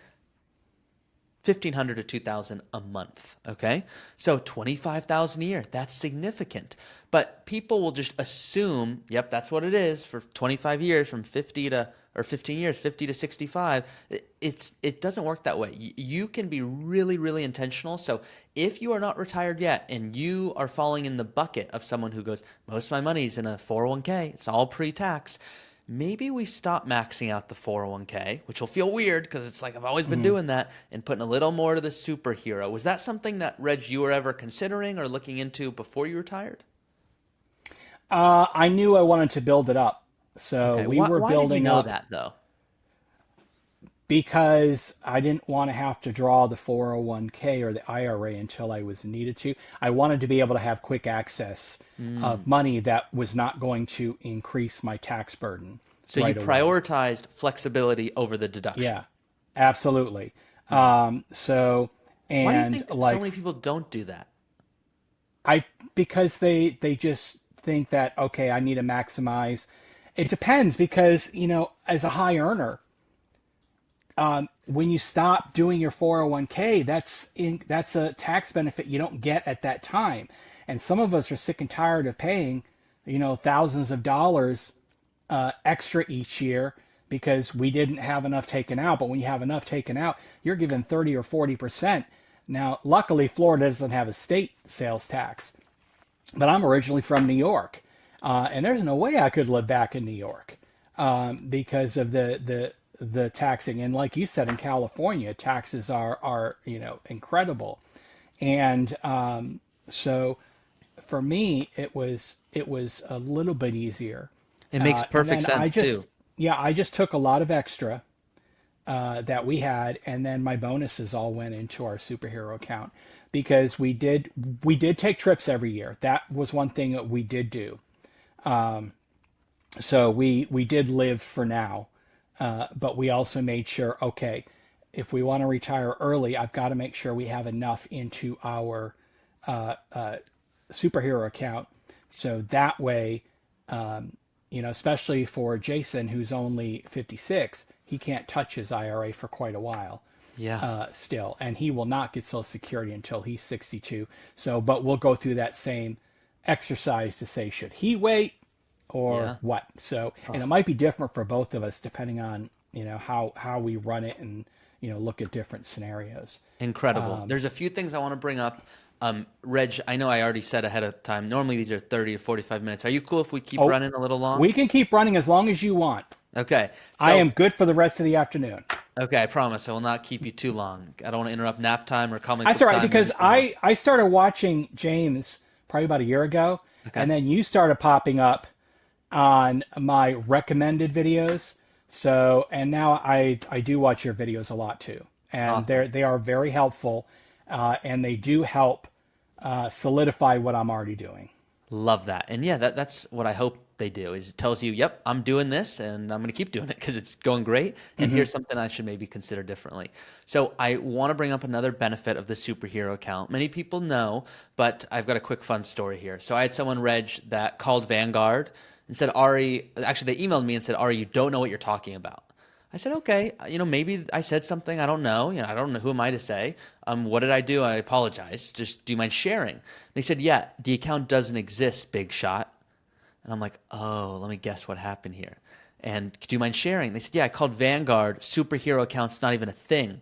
$1,500 to $2,000 a month, okay? So $25,000 a year, that's significant. But people will just assume, yep, that's what it is for 25 years from 15 years, 50 to 65. It doesn't work that way. You can be really, really intentional. So if you are not retired yet and you are falling in the bucket of someone who goes, most of my money's in a 401k, it's all pre-tax, maybe we stop maxing out the 401k, which will feel weird because it's like I've always been doing that, and putting a little more to the superhero. Was that something that, Reg, you were ever considering or looking into before you retired? I knew I wanted to build it up. So Okay. we were Why did you building know up that though? because I didn't want to have to draw the 401k or the IRA until I was needed to. I wanted to be able to have quick access of money that was not going to increase my tax burden So you right away. prioritized flexibility over the deduction. Yeah, absolutely. So, Why do you and think so like many people don't do that? I, because they just think that, okay, I need to maximize. It depends because, as a high earner, when you stop doing your 401k, that's a tax benefit you don't get at that time. And some of us are sick and tired of paying, thousands of dollars extra each year because we didn't have enough taken out. But when you have enough taken out, you're given 30 or 40%. Now, luckily, Florida doesn't have a state sales tax, but I'm originally from New York, and there's no way I could live back in New York because of the taxing. And like you said, in California, taxes are incredible, and so for me, it was a little bit easier. It makes And perfect then I sense just too. yeah, I just took a lot of extra that we had, and then my bonuses all went into our superhero account because we did take trips every year. That was one thing that we did do. So we did live for now, but we also made sure, okay, if we want to retire early, I've got to make sure we have enough into our superhero account, so that way, especially for Jason, who's only 56, he can't touch his IRA for quite a while. Yeah. Still, and he will not get Social Security until he's 62. So, but we'll go through that same exercise to say, should he wait or Yeah. what? So, and it might be different for both of us depending on how we run it and look at different scenarios. Incredible. There's a few things I want to bring up. Reg, I know I already said ahead of time, normally these are 30 to 45 minutes. Are you cool if we keep Oh, running a little long? we can keep running as long as you want. Okay. I So, am good for the rest of the afternoon. okay, I promise I will not keep you too long. I don't want to interrupt nap time or comic That's book all right time or because anything else. I started watching James probably about a year ago, Okay. and then you started popping up on my recommended videos. So, and now I do watch your videos a lot too, and Awesome. they are very helpful, and they do help solidify what I'm already doing. Love that. And yeah, that's what I hope they do is it tells you, yep, I'm doing this and I'm going to keep doing it because it's going great. And here's something I should maybe consider differently. So I want to bring up another benefit of the superhero account. Many people know, but I've got a quick fun story here. So I had someone, Reg, that called Vanguard and said, Ari, actually they emailed me and said, Ari, you don't know what you're talking about. I said, okay, maybe I said something I don't know. I don't know, who am I to say? What did I do? I apologize. Just do you mind sharing? They said, yeah, the account doesn't exist, big shot. And I'm like, oh, let me guess what happened here. And do you mind sharing? They said, yeah, I called Vanguard. Superhero account's not even a thing.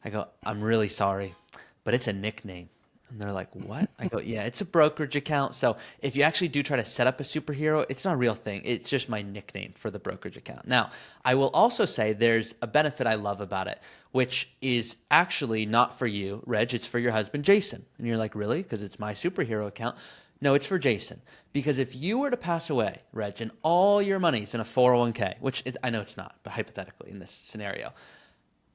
I go, I'm really sorry, but it's a nickname. And they're like, what? I go, yeah, it's a brokerage account. So if you actually do try to set up a superhero, it's not a real thing. It's just my nickname for the brokerage account. Now, I will also say there's a benefit I love about it, which is actually not for you, Reg. It's for your husband, Jason. And you're like, really? Because it's my superhero account. No, it's for Jason. Because if you were to pass away, Reg, and all your money's in a 401k, which I know it's not, but hypothetically in this scenario,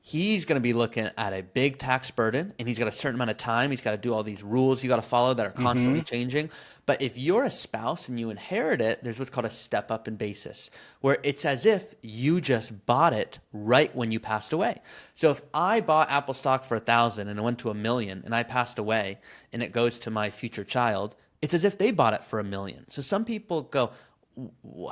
he's going to be looking at a big tax burden, and he's got a certain amount of time. He's got to do all these rules you got to follow that are constantly changing. But if you're a spouse and you inherit it, there's what's called a step up in basis, where it's as if you just bought it right when you passed away. So if I bought Apple stock for 1,000 and it went to 1,000,000 and I passed away and it goes to my future child, it's as if they bought it for 1,000,000. So some people go,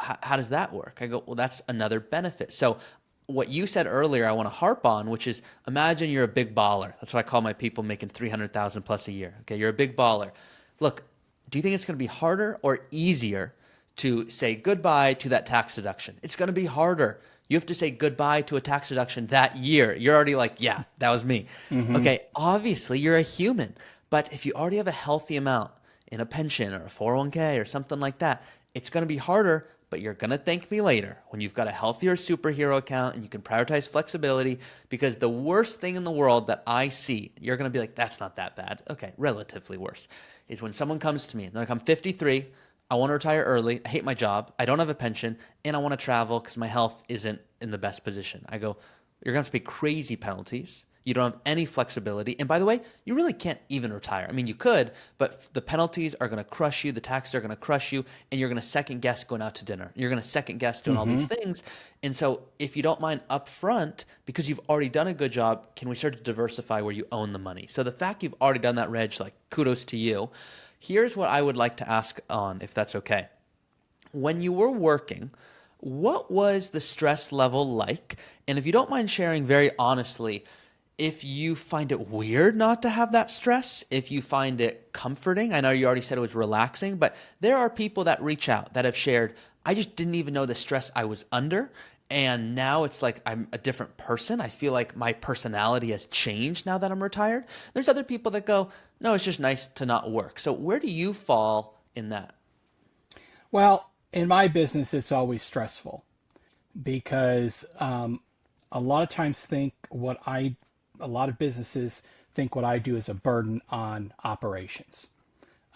how does that work? I go, well, that's another benefit. So what you said earlier, I want to harp on, which is imagine you're a big baller. That's what I call my people making 300,000 plus a year. Okay, you're a big baller. Look, do you think it's going to be harder or easier to say goodbye to that tax deduction? It's going to be harder. You have to say goodbye to a tax deduction that year. You're already like, yeah, that was me. Okay, obviously you're a human, but if you already have a healthy amount in a pension or a 401k or something like that, it's going to be harder. but you're going to thank me later when you've got a healthier superhero account and you can prioritize flexibility, because the worst thing in the world that I see, you're going to be like, that's not that bad. Okay, relatively worse, is when someone comes to me and they're like, I'm 53, I want to retire early, I hate my job, I don't have a pension, and I want to travel because my health isn't in the best position. I go, you're going to have to pay crazy penalties. You don't have any flexibility. And by the way, you really can't even retire. I mean, you could, but the penalties are going to crush you. The taxes are going to crush you. And you're going to second guess going out to dinner. You're going to second guess doing all these things. And so if you don't mind up front, because you've already done a good job, can we start to diversify where you own the money? So the fact you've already done that, Reg, like kudos to you. Here's what I would like to ask on, if that's okay. When you were working, what was the stress level like? And if you don't mind sharing very honestly, if you find it weird not to have that stress, if you find it comforting, I know you already said it was relaxing, but there are people that reach out that have shared, I just didn't even know the stress I was under. And now it's like I'm a different person. I feel like my personality has changed now that I'm retired. There's other people that go, no, it's just nice to not work. So where do you fall in that? Well, in my business, it's always stressful because a lot of times a lot of businesses think what I do is a burden on operations.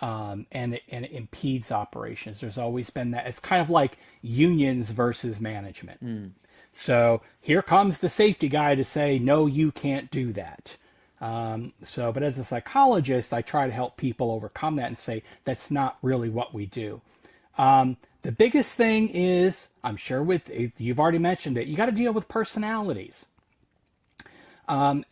And it impedes operations. There's always been that. It's kind of like unions versus management. So here comes the safety guy to say, no, you can't do that. But as a psychologist, I try to help people overcome that and say, that's not really what we do. The biggest thing is, I'm sure you've already mentioned it, you got to deal with personalities. I've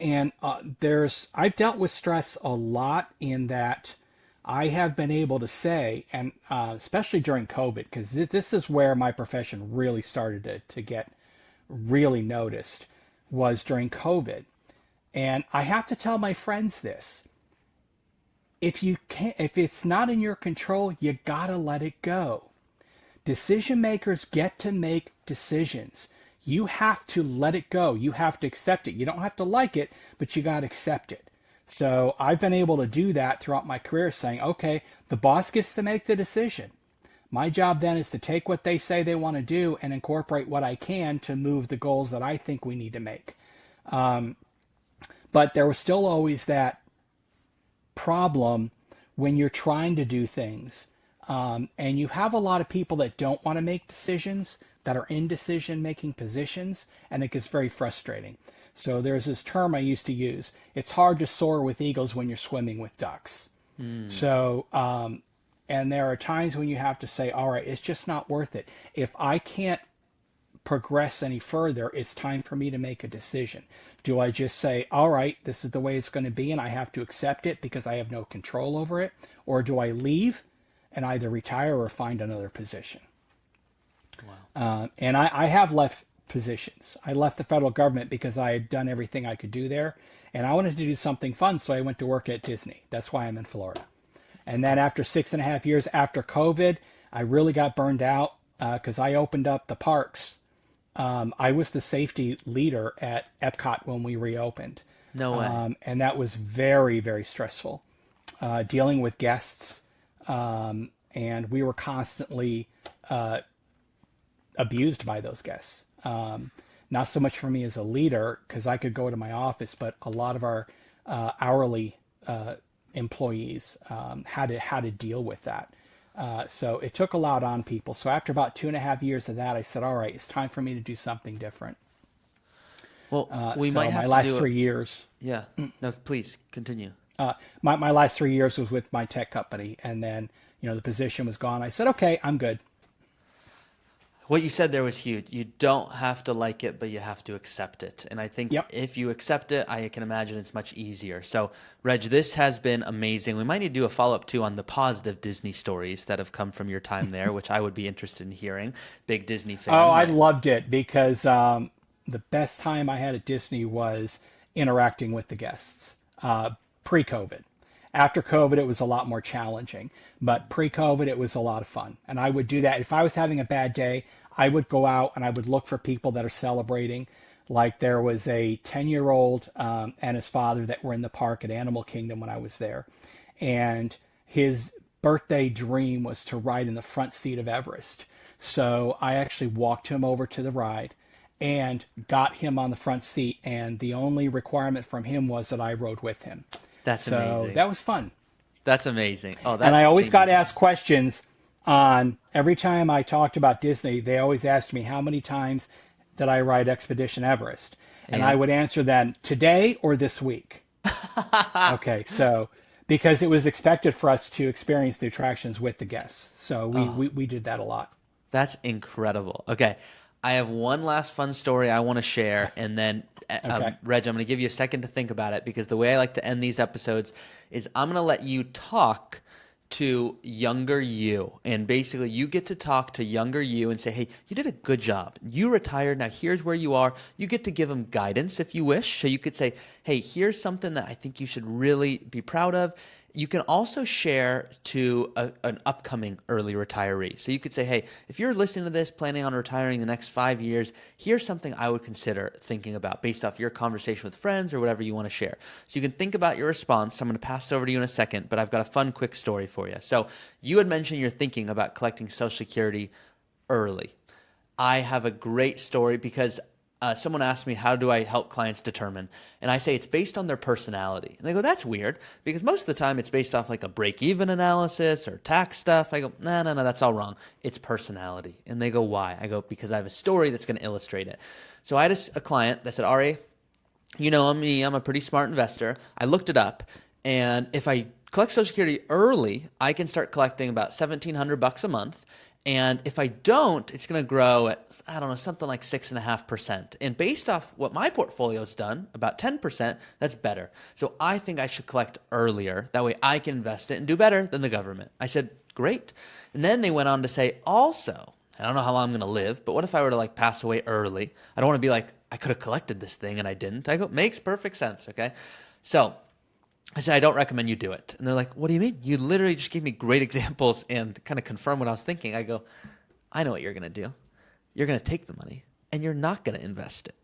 dealt with stress a lot in that I have been able to say, and especially during COVID, because this is where my profession really started to get really noticed, was during COVID. And I have to tell my friends this. If it's not in your control, you gotta let it go. Decision makers get to make decisions. You have to let it go. You have to accept it. You don't have to like it, but you got to accept it. So I've been able to do that throughout my career, saying, okay, the boss gets to make the decision. My job then is to take what they say they want to do and incorporate what I can to move the goals that I think we need to make. But there was still always that problem when you're trying to do things. And you have a lot of people that don't want to make decisions, that are in decision-making positions, and it gets very frustrating. So there's this term I used to use. It's hard to soar with eagles when you're swimming with ducks. So, and there are times when you have to say, all right, it's just not worth it. If I can't progress any further, it's time for me to make a decision. Do I just say, all right, this is the way it's going to be, and I have to accept it because I have no control over it? Or do I leave and either retire or find another position? Wow. And I have left positions. I left the federal government because I had done everything I could do there, and I wanted to do something fun, so I went to work at Disney. That's why I'm in Florida. And then after 6.5 years after COVID, I really got burned out because I opened up the parks. I was the safety leader at EPCOT when we reopened. No way. And that was very, very stressful. Dealing with guests, and we were constantly abused by those guests. Not so much for me as a leader, because I could go to my office, but a lot of our hourly employees had to deal with that. So it took a lot on people. So after about 2.5 years of that, I said, all right, it's time for me to do something different. Well, we might have my last to do 3 years. Yeah. No, please continue. My last 3 years was with my tech company, and then the position was gone. I said, okay, I'm good. What you said there was huge. You don't have to like it, but you have to accept it. And I think if you accept it, I can imagine it's much easier. So, Reg, this has been amazing. We might need to do a follow-up, too, on the positive Disney stories that have come from your time there, which I would be interested in hearing. Big Disney fan. Oh, I loved it because the best time I had at Disney was interacting with the guests pre-COVID. After COVID, it was a lot more challenging. But pre-COVID, it was a lot of fun. And I would do that. If I was having a bad day, I would go out and I would look for people that are celebrating. Like there was a 10-year-old and his father that were in the park at Animal Kingdom when I was there. And his birthday dream was to ride in the front seat of Everest. So I actually walked him over to the ride and got him on the front seat. And the only requirement from him was that I rode with him. That's So amazing. that was fun. That's amazing. Oh, And I that always got changes. asked questions on every time I talked about Disney. They always asked me how many times did I ride Expedition Everest, and I And would answer them today or this week. Okay, so because it was expected for us to experience the attractions with the guests, so oh, we did that a lot. that's incredible. Okay. I have one last fun story I want to share, and then, Okay. Reg, I'm going to give you a second to think about it because the way I like to end these episodes is I'm going to let you talk to younger you. And basically, you get to talk to younger you and say, hey, you did a good job. You retired. Now, here's where you are. You get to give them guidance if you wish. So you could say, hey, here's something that I think you should really be proud of. You can also share to an upcoming early retiree. So you could say, hey, if you're listening to this, planning on retiring the next 5 years, here's something I would consider thinking about based off your conversation with friends or whatever you want to share. So you can think about your response. I'm going to pass it over to you in a second, but I've got a fun, quick story for you. So you had mentioned you're thinking about collecting Social Security early. I have a great story because someone asked me, how do I help clients determine? And I say it's based on their personality. And they go, that's weird because most of the time it's based off like a break-even analysis or tax stuff. I go, no, that's all wrong. It's personality. And they go, why? I go, because I have a story that's going to illustrate it. So I had a client that said, Ari, you know me, I'm a pretty smart investor. I looked it up, and if I collect Social Security early, I can start collecting about $1,700 a month. And if I don't, it's going to grow at, I don't know, something like 6.5%. And based off what my portfolio's done, about 10%, that's better. So I think I should collect earlier. That way I can invest it and do better than the government. I said, great. And then they went on to say, also, I don't know how long I'm going to live, but what if I were to like pass away early? I don't want to be like, I could have collected this thing and I didn't. I go, makes perfect sense. Okay. So I said, I don't recommend you do it. And they're like, what do you mean? You literally just gave me great examples and kind of confirm what I was thinking. I go, I know what you're going to do. You're going to take the money and you're not going to invest it.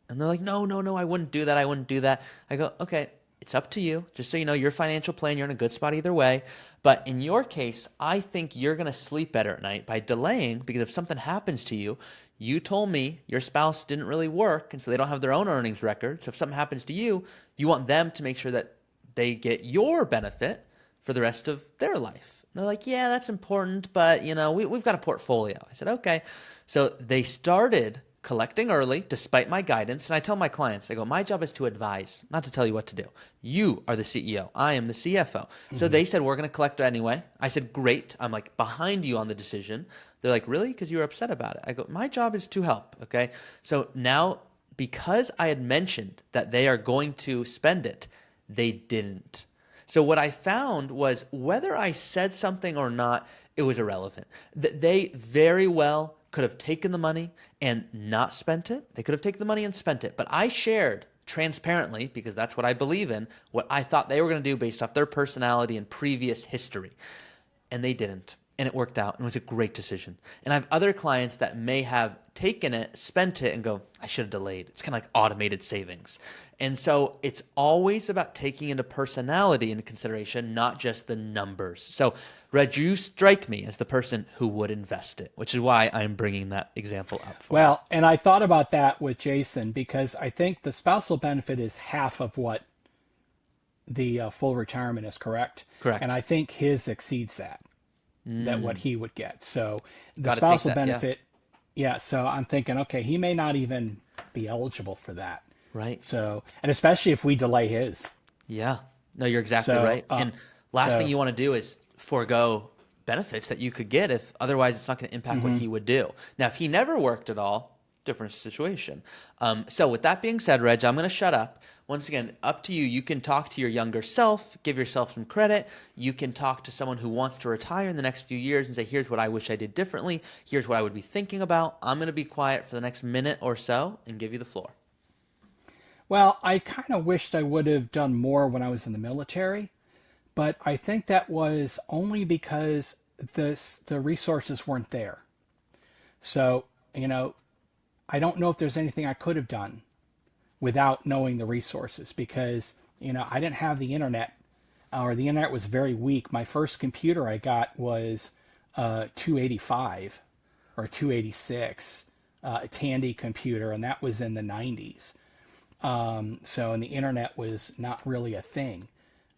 And they're like, no, I wouldn't do that. I wouldn't do that. I go, okay, it's up to you. Just so you know, your financial plan, you're in a good spot either way. But in your case, I think you're going to sleep better at night by delaying, because if something happens to you, you told me your spouse didn't really work, and so they don't have their own earnings record. So if something happens to you, you want them to make sure that they get your benefit for the rest of their life. And they're like, yeah, that's important, but you know, we've got a portfolio. I said, okay. So they started collecting early despite my guidance. And I tell my clients, I go, my job is to advise, not to tell you what to do. You are the CEO. I am the CFO. So they said, we're going to collect anyway. I said, great. I'm like behind you on the decision. They're like, really? Because you were upset about it. I go, my job is to help. Okay. So now, because I had mentioned that they are going to spend it, they didn't. So what I found was whether I said something or not, it was irrelevant. They very well could have taken the money and not spent it. They could have taken the money and spent it. But I shared transparently, because that's what I believe in, what I thought they were going to do based off their personality and previous history. And they didn't. And it worked out and it was a great decision. And I have other clients that may have taken it, spent it, and go, I should have delayed. It's kind of like automated savings. And so it's always about taking into personality into consideration, not just the numbers. So, Reg, you strike me as the person who would invest it, which is why I'm bringing that example up for you. Well, and I thought about that with Jason because I think the spousal benefit is half of what the full retirement is, correct? Correct. And I think his exceeds that what he would get. So the Got to take spousal that, yeah. benefit, yeah. So I'm thinking, okay, he may not even be eligible for that. Right. So, and especially if we delay his. Yeah. No, you're exactly So, right. And last thing so you want to do is forego benefits that you could get if otherwise it's not going to impact what he would do. Now, if he never worked at all, different situation. So with that being said, Reg, I'm going to shut up. Once again, up to you. You can talk to your younger self, give yourself some credit. You can talk to someone who wants to retire in the next few years and say, here's what I wish I did differently. Here's what I would be thinking about. I'm going to be quiet for the next minute or so and give you the floor. well, I kind of wished I would have done more when I was in the military, but I think that was only because the resources weren't there. So, I don't know if there's anything I could have done without knowing the resources because, I didn't have the internet or the internet was very weak. My first computer I got was 285 or a 286 Tandy computer, and that was in the 90s. So, and the internet was not really a thing.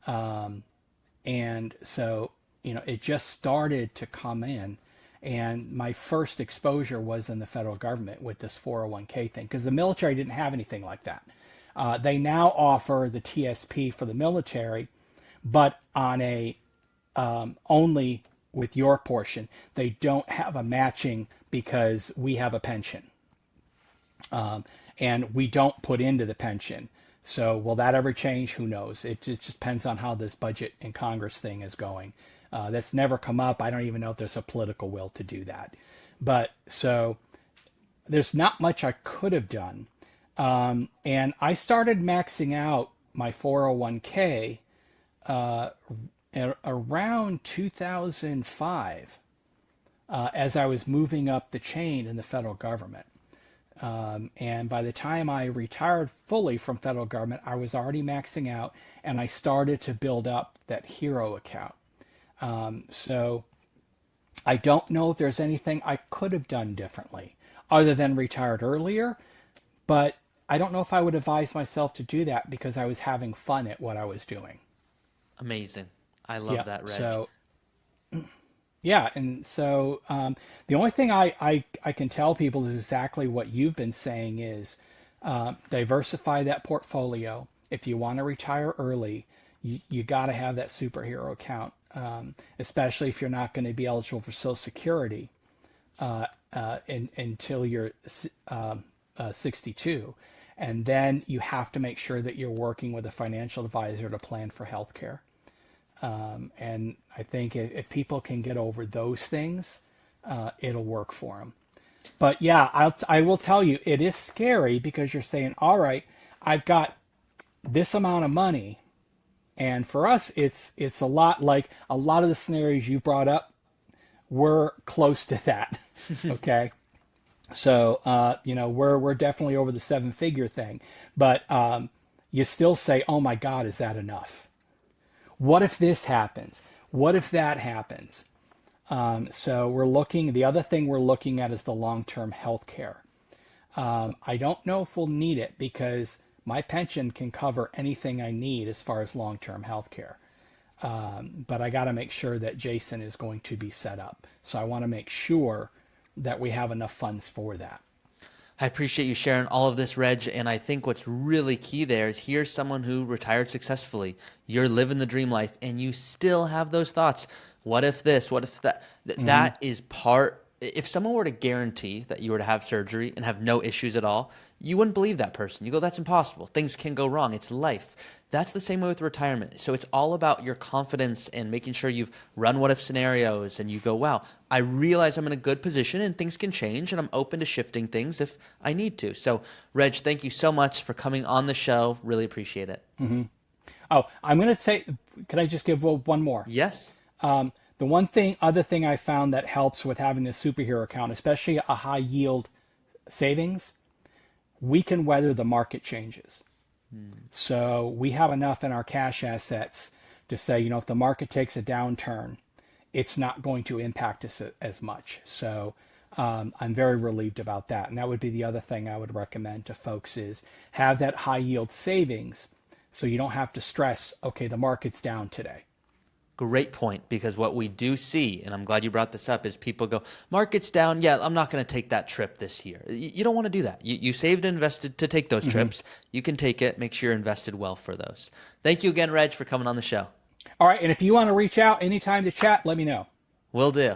And so, it just started to come in. And my first exposure was in the federal government with this 401k thing, because the military didn't have anything like that. They now offer the TSP for the military, but on a only with your portion. They don't have a matching because we have a pension. And we don't put into the pension. So will that ever change? Who knows? It just depends on how this budget and Congress thing is going. That's never come up. I don't even know if there's a political will to do that. But so there's not much I could have done. And I started maxing out my 401k around 2005 as I was moving up the chain in the federal government. And by the time I retired fully from federal government, I was already maxing out, and I started to build up that hero account. So I don't know if there's anything I could have done differently other than retired earlier, but I don't know if I would advise myself to do that because I was having fun at what I was doing. Amazing. I love that, Reg. So, yeah, and so the only thing I can tell people is exactly what you've been saying is diversify that portfolio. If you want to retire early, you got to have that superhero account, especially if you're not going to be eligible for Social Security until you're 62. And then you have to make sure that you're working with a financial advisor to plan for health care. And I think if people can get over those things, it'll work for them. But yeah, I will tell you, it is scary because you're saying, all right, I've got this amount of money. And for us, it's a lot like a lot of the scenarios you brought up were close to that. Okay. So, we're definitely over the 7-figure thing, but you still say, oh my God, is that enough? What if this happens? What if that happens? So the other thing we're looking at is the long-term health care. I don't know if we'll need it because my pension can cover anything I need as far as long-term health care. But I got to make sure that Jason is going to be set up. So I want to make sure that we have enough funds for that. I appreciate you sharing all of this, Reg. And I think what's really key there is here's someone who retired successfully. You're living the dream life and you still have those thoughts. What if this? What if that? That is part. If someone were to guarantee that you were to have surgery and have no issues at all, you wouldn't believe that person. You go, that's impossible. Things can go wrong. It's life. That's the same way with retirement. So it's all about your confidence and making sure you've run what if scenarios and you go, wow, I realize I'm in a good position and things can change and I'm open to shifting things if I need to. So Reg, thank you so much for coming on the show. Really appreciate it. Mm-hmm. Oh, I'm going to say, can I just give one more? Yes. The other thing I found that helps with having this superhero account, especially a high yield savings, we can weather the market changes. So we have enough in our cash assets to say, if the market takes a downturn, it's not going to impact us as much. So I'm very relieved about that. And that would be the other thing I would recommend to folks is have that high yield savings so you don't have to stress, okay, the market's down today. Great point, because what we do see, and I'm glad you brought this up, is people go, market's down. Yeah, I'm not going to take that trip this year. You don't want to do that. You saved and invested to take those trips. You can take it. Make sure you're invested well for those. Thank you again, Reg, for coming on the show. All right. And if you want to reach out anytime to chat, let me know. Will do.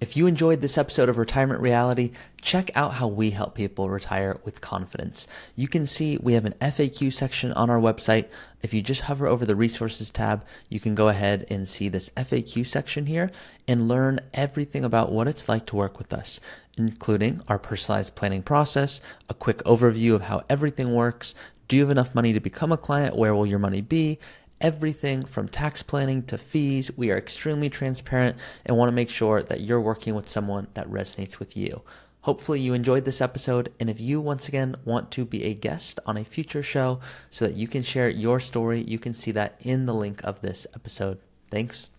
If you enjoyed this episode of Retirement Reality, check out how we help people retire with confidence. You can see we have an FAQ section on our website. If you just hover over the resources tab, you can go ahead and see this FAQ section here and learn everything about what it's like to work with us, including our personalized planning process, a quick overview of how everything works. Do you have enough money to become a client? Where will your money be? Everything from tax planning to fees. We are extremely transparent and want to make sure that you're working with someone that resonates with you. Hopefully you enjoyed this episode. And if you, once again, want to be a guest on a future show so that you can share your story, you can see that in the link of this episode. Thanks.